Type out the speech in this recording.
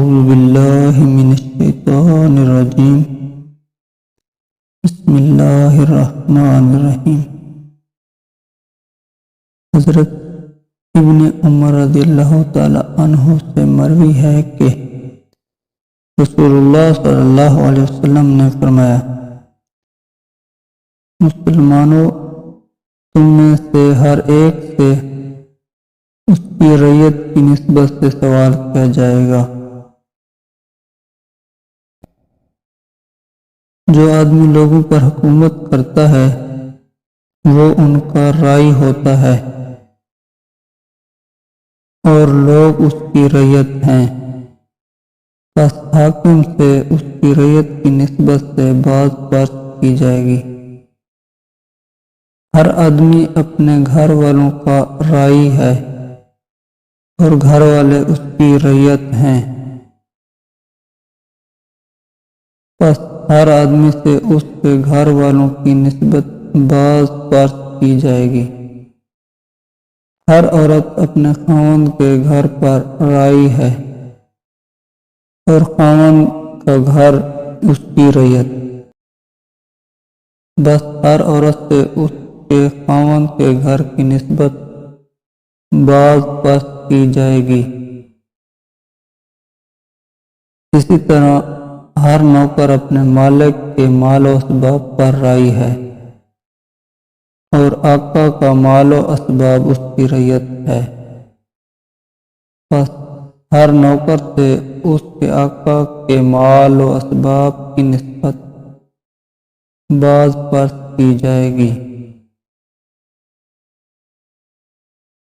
اعوذ باللہ من الشیطان الرجیم بسم اللہ الرحمن الرحیم۔ حضرت ابن عمر رضی اللہ تعالی عنہ سے مروی ہے کہ رسول اللہ صلی اللہ علیہ وسلم نے فرمایا، مسلمانوں، تم میں سے ہر ایک سے اس کی رعیت کی نسبت سے سوال کیا جائے گا۔ جو آدمی لوگوں پر حکومت کرتا ہے وہ ان کا رائی ہوتا ہے اور لوگ اس کی رعیت ہیں، پس حاکم سے اس کی رعیت کی نسبت سے باز پرس کی جائے گی۔ ہر آدمی اپنے گھر والوں کا رائی ہے اور گھر والے اس کی رعیت ہیں، پس ہر آدمی سے اس کے گھر والوں کی نسبت باز پرس کی جائے گی۔ ہر عورت اپنے خاوند کے گھر پر رائی ہے اور خاوند کا گھر اس کی رعیت، بس ہر عورت سے اس کے خاوند کے گھر کی نسبت باز پرس کی جائے گی۔ اسی طرح ہر نوکر اپنے مالک کے مال و اسباب پر رائی ہے اور آقا کا مال و اسباب اس کی رعیت ہے، پس ہر نوکر سے اس کے آقا کے مال و اسباب کی نسبت باز پرس کی جائے گی۔